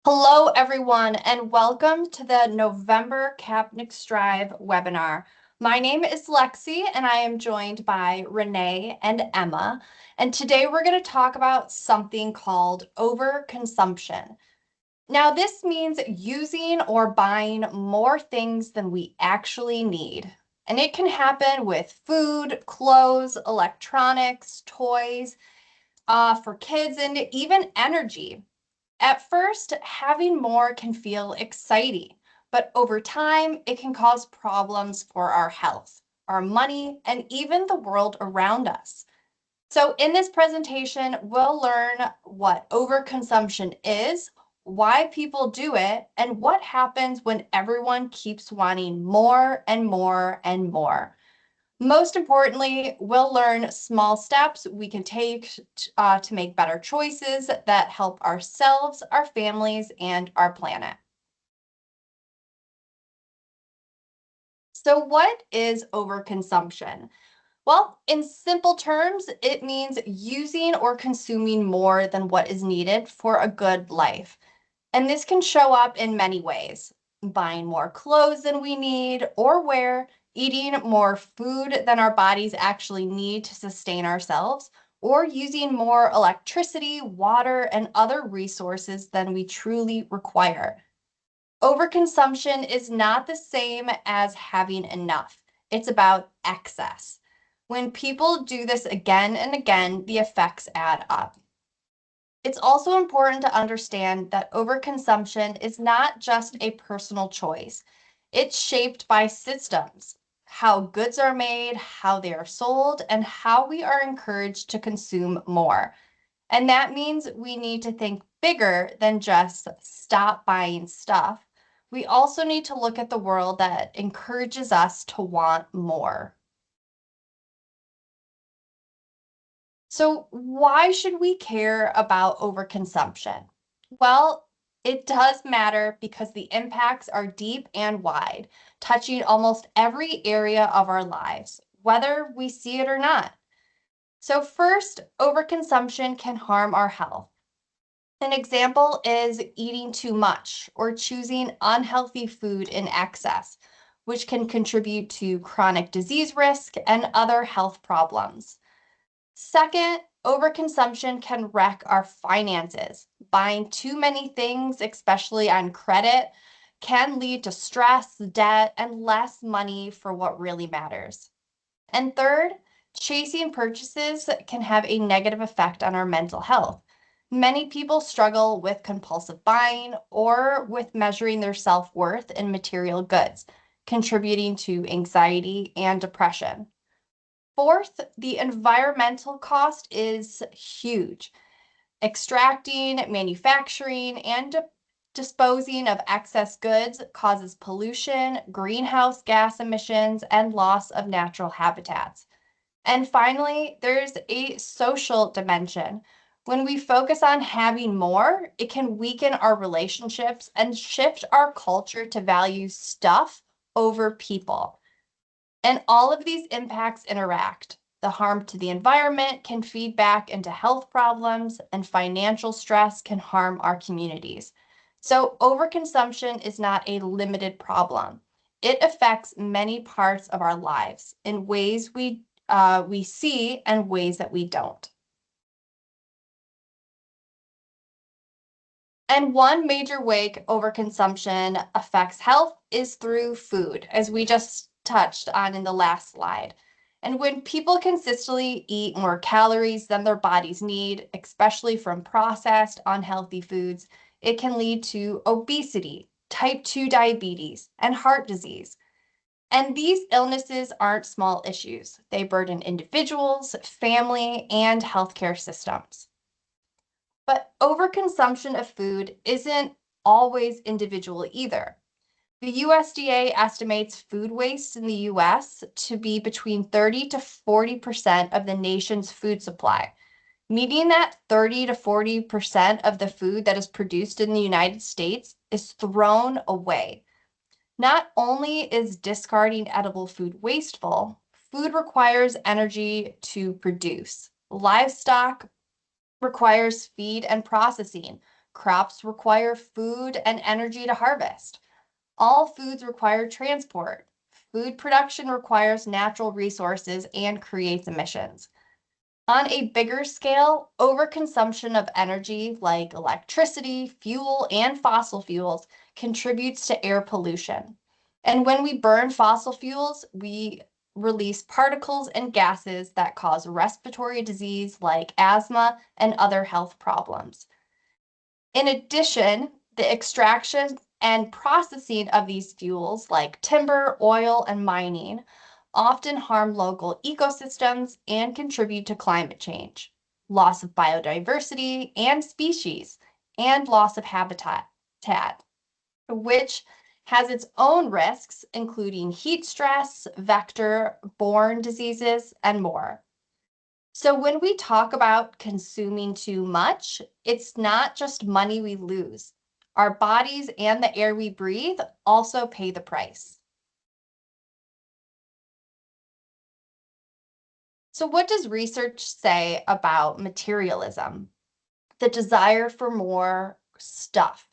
Hello, everyone, and welcome to the November Kapnick Strive webinar. My name is Lexi, and I am joined by Renee and Emma. And today we're going to talk about something called overconsumption. Now, this means using or buying more things than we actually need. And it can happen with food, clothes, electronics, toys, for kids, and even energy. At first, having more can feel exciting, but over time, it can cause problems for our health, our money, and even the world around us. So in this presentation, we'll learn what overconsumption is, why people do it, and what happens when everyone keeps wanting more and more and more. Most importantly, we'll learn small steps we can take to make better choices that help ourselves, our families, and our planet. So what is overconsumption? Well, in simple terms, it means using or consuming more than what is needed for a good life. And this can show up in many ways: buying more clothes than we need or wear, eating more food than our bodies actually need to sustain ourselves, or using more electricity, water, and other resources than we truly require. Overconsumption is not the same as having enough. It's about excess. When people do this again and again, the effects add up. It's also important to understand that overconsumption is not just a personal choice. It's shaped by systems: how goods are made, how they are sold, and how we are encouraged to consume more. And that means we need to think bigger than just stop buying stuff. We also need to look at the world that encourages us to want more. So why should we care about overconsumption? Well, it does matter because the impacts are deep and wide, touching almost every area of our lives, whether we see it or not. So first, overconsumption can harm our health. An example is eating too much or choosing unhealthy food in excess, which can contribute to chronic disease risk and other health problems. Second, overconsumption can wreck our finances. Buying too many things, especially on credit, can lead to stress, debt, and less money for what really matters. And third, chasing purchases can have a negative effect on our mental health. Many people struggle with compulsive buying or with measuring their self-worth in material goods, contributing to anxiety and depression. Fourth, the environmental cost is huge. Extracting, manufacturing, and disposing of excess goods causes pollution, greenhouse gas emissions, and loss of natural habitats. And finally, there's a social dimension. When we focus on having more, it can weaken our relationships and shift our culture to value stuff over people. And all of these impacts interact. The harm to the environment can feed back into health problems, and financial stress can harm our communities. So overconsumption is not a limited problem. It affects many parts of our lives in ways we see and ways that we don't. And one major way overconsumption affects health is through food, as we just touched on in the last slide. And when people consistently eat more calories than their bodies need, especially from processed, unhealthy foods, it can lead to obesity, type 2 diabetes, and heart disease. And these illnesses aren't small issues. They burden individuals, family, and healthcare systems. But overconsumption of food isn't always individual either. The USDA estimates food waste in the US to be between 30 to 40% of the nation's food supply, meaning that 30 to 40% of the food that is produced in the United States is thrown away. Not only is discarding edible food wasteful, food requires energy to produce. Livestock requires feed and processing. Crops require food and energy to harvest. All foods require transport. Food production requires natural resources and creates emissions. On a bigger scale, overconsumption of energy like electricity, fuel, and fossil fuels contributes to air pollution. And when we burn fossil fuels, we release particles and gases that cause respiratory disease like asthma and other health problems. In addition, the extraction and processing of these fuels, like timber, oil, and mining, often harm local ecosystems and contribute to climate change, loss of biodiversity and species, and loss of habitat, which has its own risks, including heat stress, vector-borne diseases, and more. So when we talk about consuming too much, it's not just money we lose. Our bodies and the air we breathe also pay the price. So what does research say about materialism, the desire for more stuff,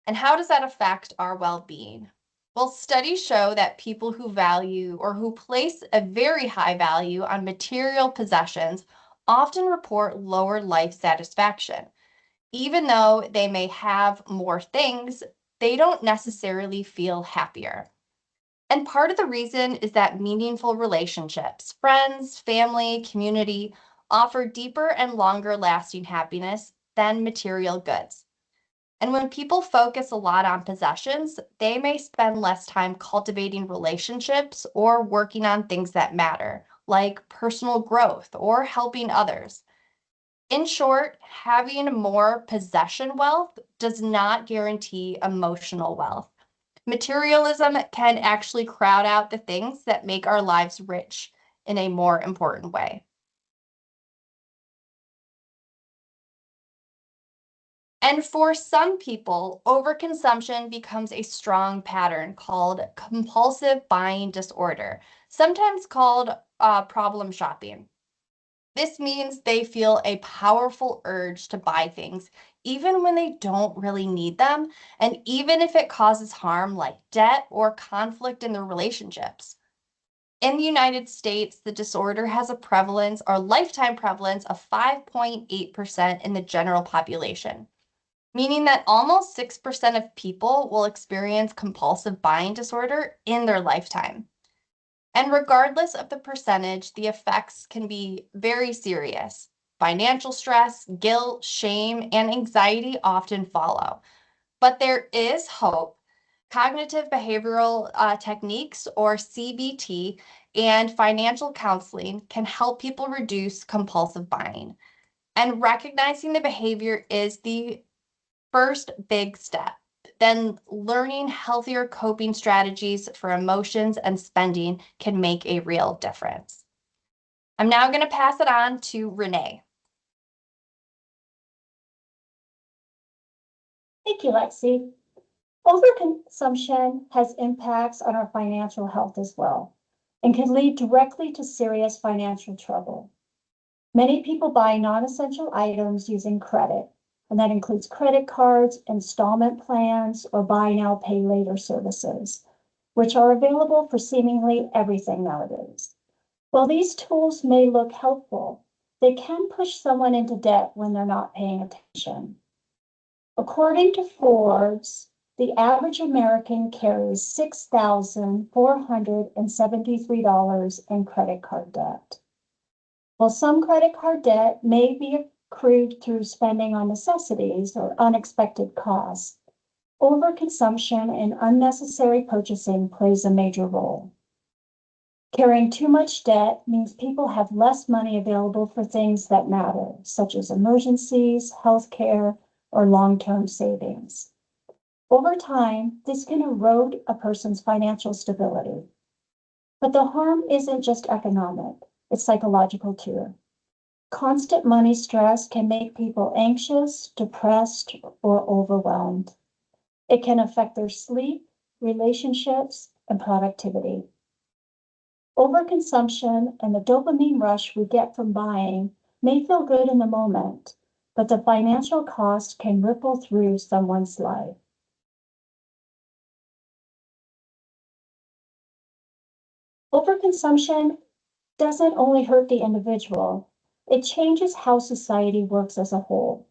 and how does that affect our well-being? Well, studies show that people who value or who place a very high value on material possessions often report lower life satisfaction. Even though they may have more things, they don't necessarily feel happier. And part of the reason is that meaningful relationships, friends, family, community, offer deeper and longer lasting happiness than material goods. And when people focus a lot on possessions, they may spend less time cultivating relationships or working on things that matter, like personal growth or helping others. In short, having more possession wealth does not guarantee emotional wealth. Materialism can actually crowd out the things that make our lives rich in a more important way. And for some people, overconsumption becomes a strong pattern called compulsive buying disorder, sometimes called problem shopping. This means they feel a powerful urge to buy things, even when they don't really need them, and even if it causes harm like debt or conflict in their relationships. In the United States, the disorder has a prevalence or lifetime prevalence of 5.8% in the general population, meaning that almost 6% of people will experience compulsive buying disorder in their lifetime. And regardless of the percentage, the effects can be very serious. Financial stress, guilt, shame, and anxiety often follow. But there is hope. Cognitive behavioral techniques, or CBT, and financial counseling can help people reduce compulsive buying. And recognizing the behavior is the first big step. Then learning healthier coping strategies for emotions and spending can make a real difference. I'm now going to pass it on to Renee. Thank you, Lexi. Overconsumption has impacts on our financial health as well and can lead directly to serious financial trouble. Many people buy non-essential items using credit, and that includes credit cards, installment plans, or buy now, pay later services, which are available for seemingly everything nowadays. While these tools may look helpful, they can push someone into debt when they're not paying attention. According to Forbes, the average American carries $6,473 in credit card debt. While some credit card debt may be accrued through spending on necessities or unexpected costs, overconsumption and unnecessary purchasing plays a major role. Carrying too much debt means people have less money available for things that matter, such as emergencies, healthcare, or long-term savings. Over time, this can erode a person's financial stability. But the harm isn't just economic, it's psychological too. Constant money stress can make people anxious, depressed, or overwhelmed. It can affect their sleep, relationships, and productivity. Overconsumption and the dopamine rush we get from buying may feel good in the moment, but the financial cost can ripple through someone's life. Overconsumption doesn't only hurt the individual, it changes how society works as a whole.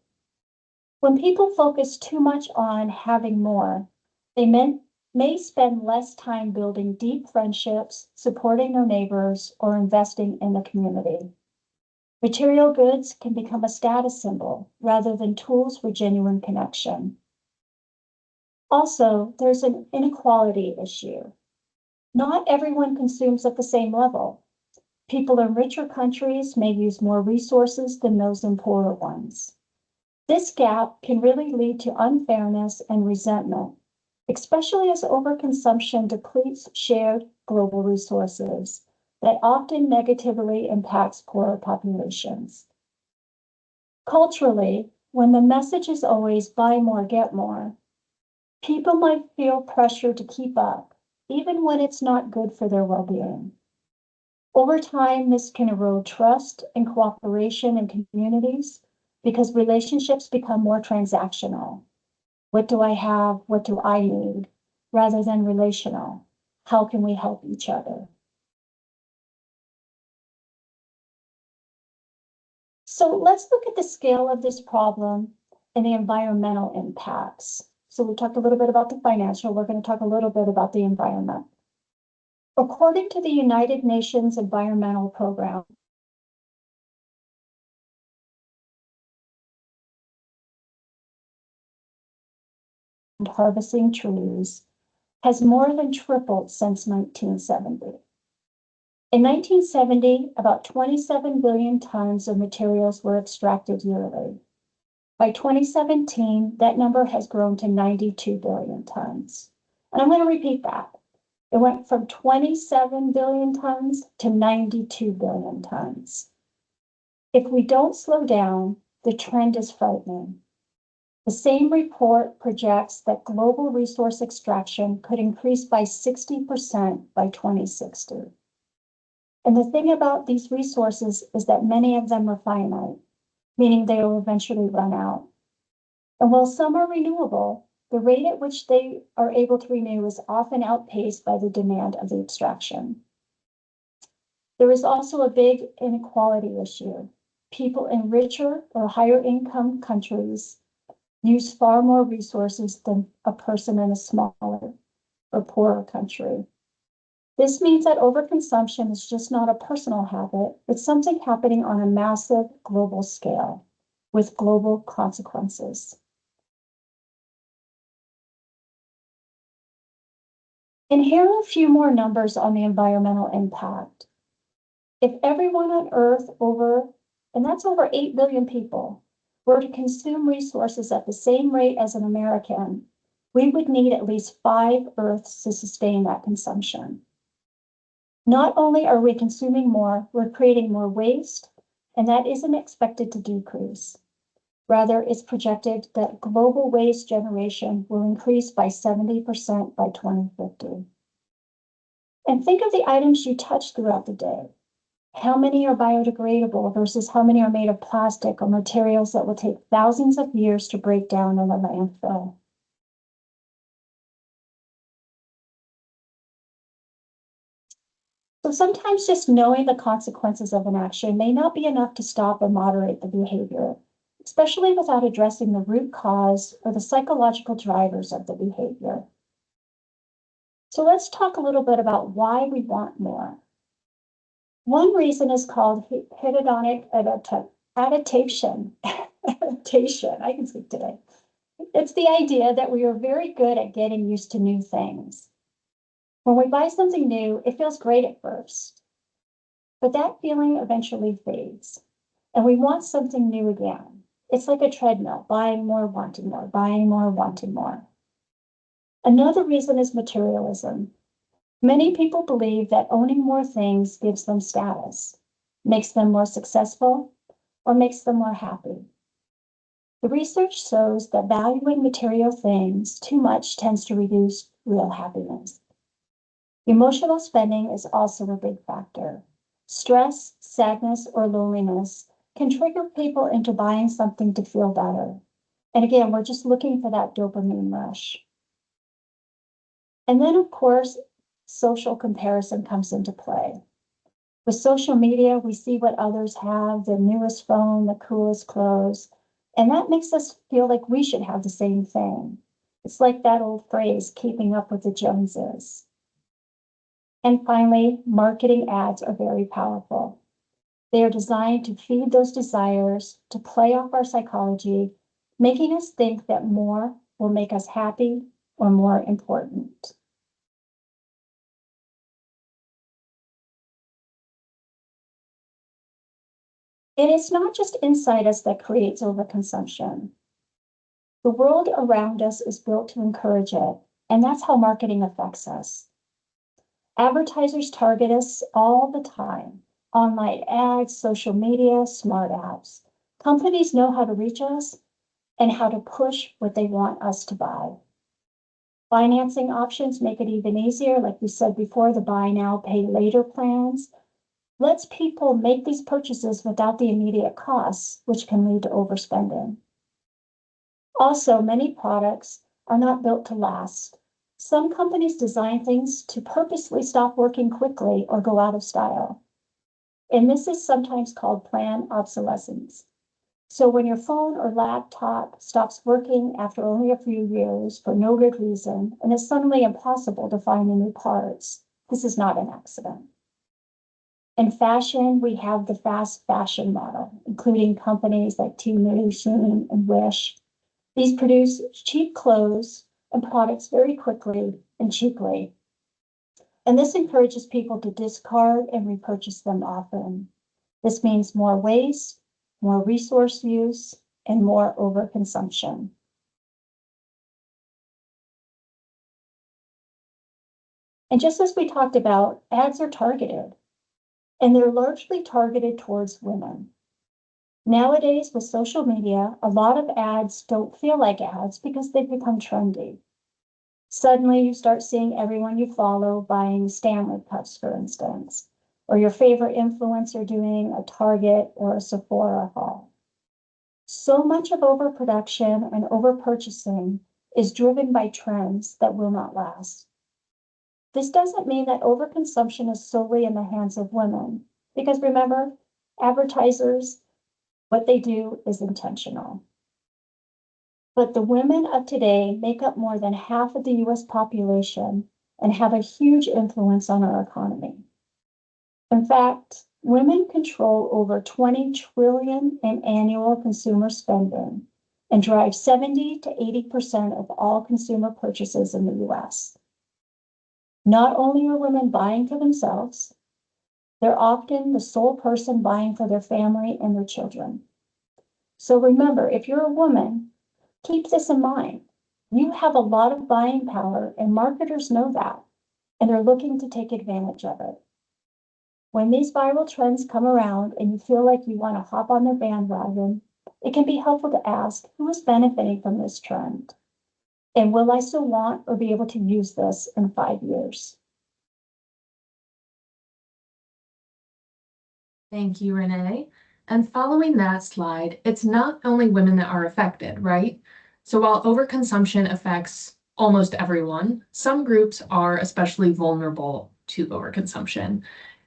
When people focus too much on having more, they may spend less time building deep friendships, supporting their neighbors, or investing in the community. Material goods can become a status symbol rather than tools for genuine connection. Also, there's an inequality issue. Not everyone consumes at the same level. People in richer countries may use more resources than those in poorer ones. This gap can really lead to unfairness and resentment, especially as overconsumption depletes shared global resources that often negatively impacts poorer populations. Culturally, when the message is always buy more, get more, people might feel pressure to keep up, even when it's not good for their well-being. Over time, this can erode trust and cooperation in communities because relationships become more transactional. What do I have? What do I need? Rather than relational. How can we help each other? So let's look at the scale of this problem and the environmental impacts. So we talked a little bit about the financial, we're going to talk a little bit about the environment. According to the United Nations Environmental Program, harvesting trees has more than tripled since 1970. In 1970, about 27 billion tons of materials were extracted yearly. By 2017, that number has grown to 92 billion tons. And I'm going to repeat that. It went from 27 billion tons to 92 billion tons. If we don't slow down, the trend is frightening. The same report projects that global resource extraction could increase by 60% by 2060. And the thing about these resources is that many of them are finite, meaning they will eventually run out. And while some are renewable, the rate at which they are able to renew is often outpaced by the demand of the extraction. There is also a big inequality issue. People in richer or higher income countries use far more resources than a person in a smaller or poorer country. This means that overconsumption is just not a personal habit, it's something happening on a massive global scale with global consequences. And here are a few more numbers on the environmental impact. If everyone on Earth and that's over 8 billion people, were to consume resources at the same rate as an American, we would need at least 5 Earths to sustain that consumption. Not only are we consuming more, we're creating more waste, and that isn't expected to decrease. Rather, it's projected that global waste generation will increase by 70% by 2050. And think of the items you touch throughout the day. How many are biodegradable versus how many are made of plastic or materials that will take thousands of years to break down in a landfill? So sometimes just knowing the consequences of an action may not be enough to stop or moderate the behavior, especially without addressing the root cause or the psychological drivers of the behavior. So let's talk a little bit about why we want more. One reason is called hedonic adaptation. Adaptation, I can speak today. It's the idea that we are very good at getting used to new things. When we buy something new, it feels great at first, but that feeling eventually fades, and we want something new again. It's like a treadmill, buying more, wanting more, buying more, wanting more. Another reason is materialism. Many people believe that owning more things gives them status, makes them more successful, or makes them more happy. The research shows that valuing material things too much tends to reduce real happiness. Emotional spending is also a big factor. Stress, sadness, or loneliness can trigger people into buying something to feel better. And again, we're just looking for that dopamine rush. And then, of course, social comparison comes into play. With social media, we see what others have, the newest phone, the coolest clothes, and that makes us feel like we should have the same thing. It's like that old phrase, keeping up with the Joneses. And finally, marketing ads are very powerful. They are designed to feed those desires, to play off our psychology, making us think that more will make us happy or more important. And it's not just inside us that creates overconsumption. The world around us is built to encourage it, and that's how marketing affects us. Advertisers target us all the time. Online ads, social media, smart apps. Companies know how to reach us and how to push what they want us to buy. Financing options make it even easier. Like we said before, the buy now, pay later plans lets people make these purchases without the immediate costs, which can lead to overspending. Also, many products are not built to last. Some companies design things to purposely stop working quickly or go out of style. And this is sometimes called planned obsolescence. So when your phone or laptop stops working after only a few years for no good reason, and it's suddenly impossible to find the new parts, this is not an accident. In fashion, we have the fast fashion model, including companies like Temu, Shein, and Wish. These produce cheap clothes and products very quickly and cheaply. And this encourages people to discard and repurchase them often. This means more waste, more resource use, and more overconsumption. And just as we talked about, ads are targeted, and they're largely targeted towards women. Nowadays, with social media, a lot of ads don't feel like ads because they've become trendy. Suddenly, you start seeing everyone you follow buying Stanley cups, for instance, or your favorite influencer doing a Target or a Sephora haul. So much of overproduction and overpurchasing is driven by trends that will not last. This doesn't mean that overconsumption is solely in the hands of women, because remember, advertisers, what they do is intentional. But the women of today make up more than half of the US population and have a huge influence on our economy. In fact, women control over 20 trillion in annual consumer spending and drive 70 to 80% of all consumer purchases in the US. Not only are women buying for themselves, they're often the sole person buying for their family and their children. So remember, if you're a woman, keep this in mind. You have a lot of buying power, and marketers know that, and they're looking to take advantage of it. When these viral trends come around and you feel like you want to hop on their bandwagon, it can be helpful to ask who is benefiting from this trend? And will I still want or be able to use this in 5 years? Thank you, Renee. And following that slide, it's not only women that are affected, right? So while overconsumption affects almost everyone, some groups are especially vulnerable to overconsumption.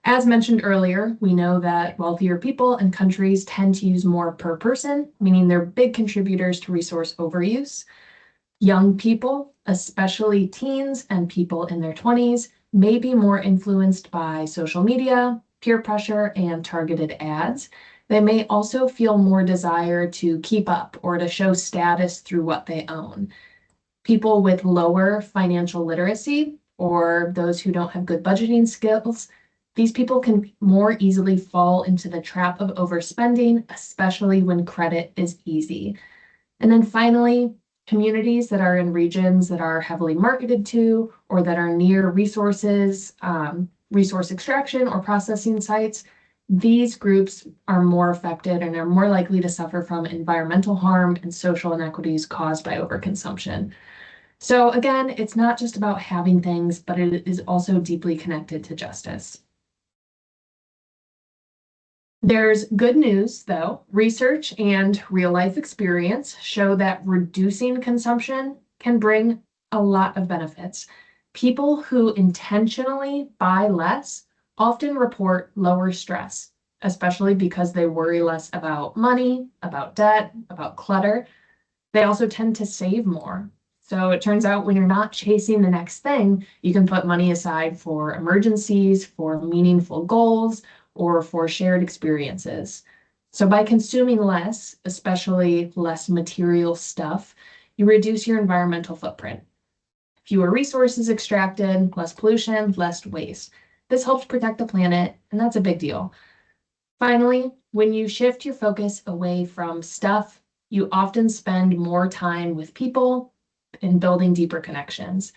As mentioned earlier, we know that wealthier people and countries tend to use more per person, meaning they're big contributors to resource overuse. Young people, especially teens and people in their 20s, may be more influenced by social media, peer pressure, and targeted ads. They may also feel more desire to keep up or to show status through what they own. People with lower financial literacy or those who don't have good budgeting skills, these people can more easily fall into the trap of overspending, especially when credit is easy. And then finally, communities that are in regions that are heavily marketed to or that are near resources, resource extraction or processing sites, these groups are more affected and are more likely to suffer from environmental harm and social inequities caused by overconsumption. So again, it's not just about having things, but it is also deeply connected to justice. There's good news, though. Research and real life experience show that reducing consumption can bring a lot of benefits. People who intentionally buy less often report lower stress, especially because they worry less about money, about debt, about clutter. They also tend to save more. So it turns out when you're not chasing the next thing, you can put money aside for emergencies, for meaningful goals, or for shared experiences. So by consuming less, especially less material stuff, you reduce your environmental footprint. Fewer resources extracted, less pollution, less waste. This helps protect the planet, and that's a big deal. Finally, when you shift your focus away from stuff, you often spend more time with people and building deeper connections.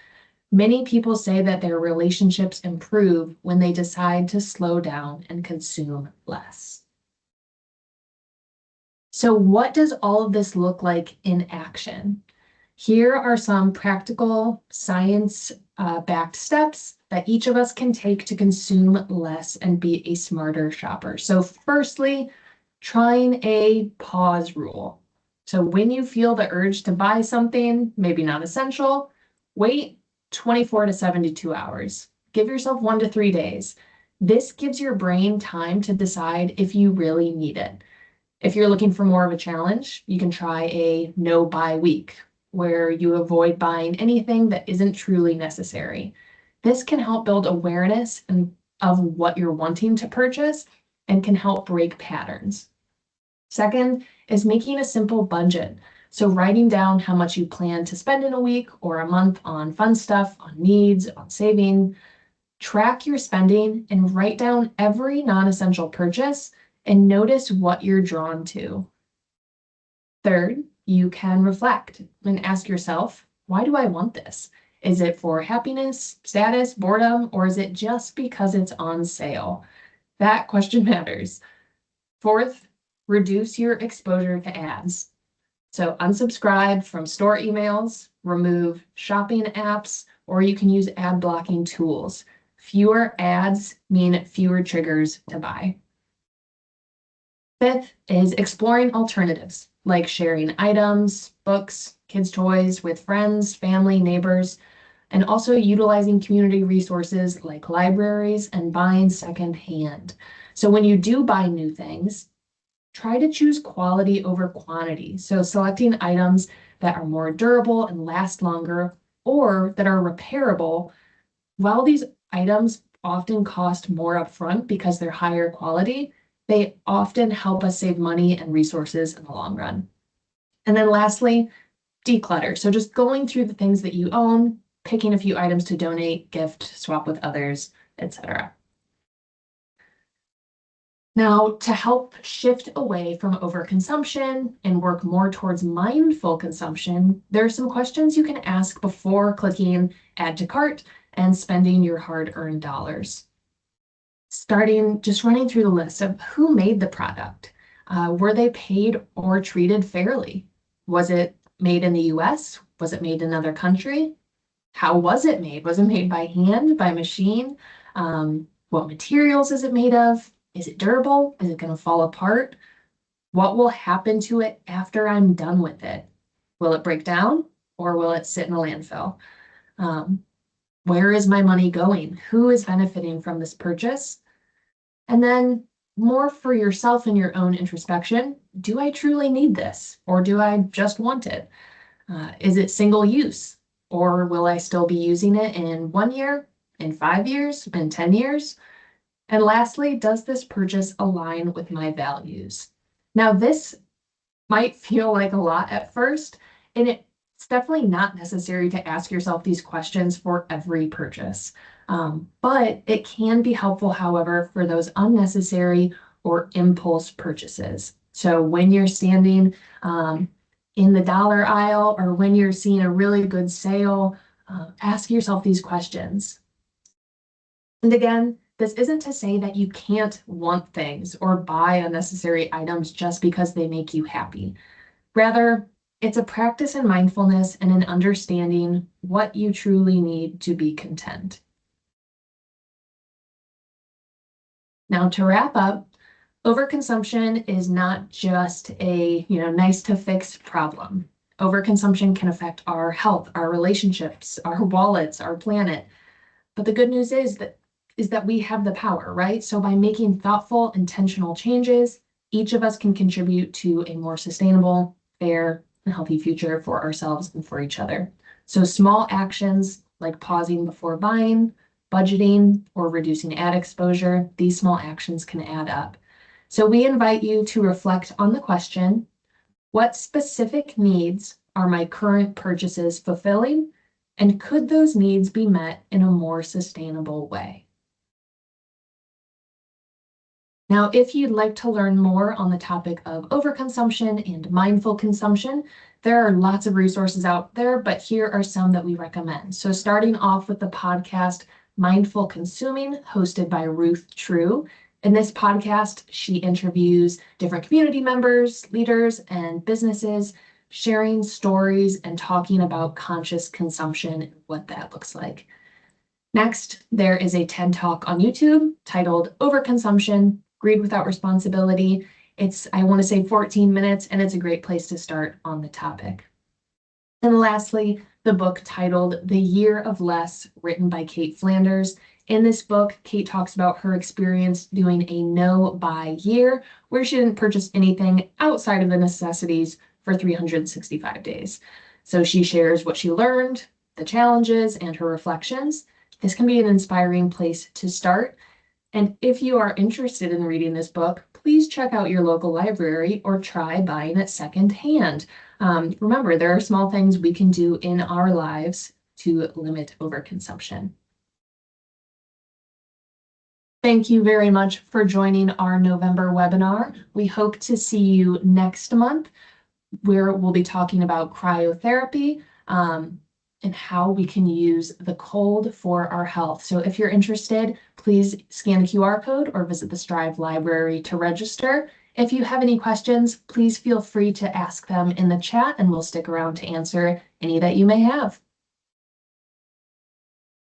Many people say that their relationships improve when they decide to slow down and consume less. So, what does all of this look like in action? Here are some practical science-backed steps that each of us can take to consume less and be a smarter shopper. So firstly, trying a pause rule. So when you feel the urge to buy something, maybe not essential, wait 24 to 72 hours. Give yourself 1 to 3 days. This gives your brain time to decide if you really need it. If you're looking for more of a challenge, you can try a no buy week, where you avoid buying anything that isn't truly necessary. This can help build awareness of what you're wanting to purchase and can help break patterns. Second is making a simple budget. So writing down how much you plan to spend in a week or a month on fun stuff, on needs, on saving. Track your spending and write down every non-essential purchase and notice what you're drawn to. Third, you can reflect and ask yourself, why do I want this? Is it for happiness, status, boredom, or is it just because it's on sale? That question matters. Fourth, reduce your exposure to ads. So unsubscribe from store emails, remove shopping apps, or you can use ad blocking tools. Fewer ads mean fewer triggers to buy. Fifth is exploring alternatives, like sharing items, books, kids' toys with friends, family, neighbors, and also utilizing community resources like libraries and buying secondhand. So when you do buy new things, try to choose quality over quantity. So selecting items that are more durable and last longer, or that are repairable. While these items often cost more upfront because they're higher quality, they often help us save money and resources in the long run. And then lastly, declutter. So just going through the things that you own, picking a few items to donate, gift, swap with others, etc. Now, to help shift away from overconsumption and work more towards mindful consumption, there are some questions you can ask before clicking add to cart and spending your hard-earned dollars. Just running through the list of who made the product. Were they paid or treated fairly? Was it made in the US? Was it made in another country? How was it made? Was it made by hand, by machine? What materials is it made of? Is it durable? Is it going to fall apart? What will happen to it after I'm done with it? Will it break down or will it sit in a landfill? Where is my money going? Who is benefiting from this purchase? And then more for yourself and your own introspection. Do I truly need this or do I just want it? Is it single use or will I still be using it in 1 year, in 5 years, in 10 years? And lastly, does this purchase align with my values? Now, this might feel like a lot at first, and it's definitely not necessary to ask yourself these questions for every purchase. But it can be helpful, however, for those unnecessary or impulse purchases. So when you're standing in the dollar aisle or when you're seeing a really good sale, ask yourself these questions. And again, this isn't to say that you can't want things or buy unnecessary items just because they make you happy. Rather, it's a practice in mindfulness and in understanding what you truly need to be content. Now, to wrap up, Overconsumption is not just a, nice to fix problem. Overconsumption can affect our health, our relationships, our wallets, our planet. But the good news is that we have the power, right? So by making thoughtful, intentional changes, each of us can contribute to a more sustainable, fair, and healthy future for ourselves and for each other. So small actions like pausing before buying, budgeting, or reducing ad exposure, these small actions can add up. So we invite you to reflect on the question, what specific needs are my current purchases fulfilling? And could those needs be met in a more sustainable way? Now, if you'd like to learn more on the topic of overconsumption and mindful consumption, there are lots of resources out there, but here are some that we recommend. So starting off with the podcast Mindful Consuming, hosted by Ruth True. In this podcast, she interviews different community members, leaders, and businesses, sharing stories and talking about conscious consumption and what that looks like. Next, there is a TED Talk on YouTube titled Overconsumption, Greed Without Responsibility. It's, I want to say 14 minutes, and it's a great place to start on the topic. And lastly, the book titled The Year of Less, written by Kate Flanders. In this book, Kate talks about her experience doing a no-buy year, where she didn't purchase anything outside of the necessities for 365 days. So she shares what she learned, the challenges, and her reflections. This can be an inspiring place to start. And if you are interested in reading this book, please check out your local library or try buying it secondhand. Remember, there are small things we can do in our lives to limit overconsumption. Thank you very much for joining our November webinar. We hope to see you next month, where we'll be talking about cryotherapy and how we can use the cold for our health. So if you're interested, please scan the QR code or visit the Strive Library to register. If you have any questions, please feel free to ask them in the chat, and we'll stick around to answer any that you may have.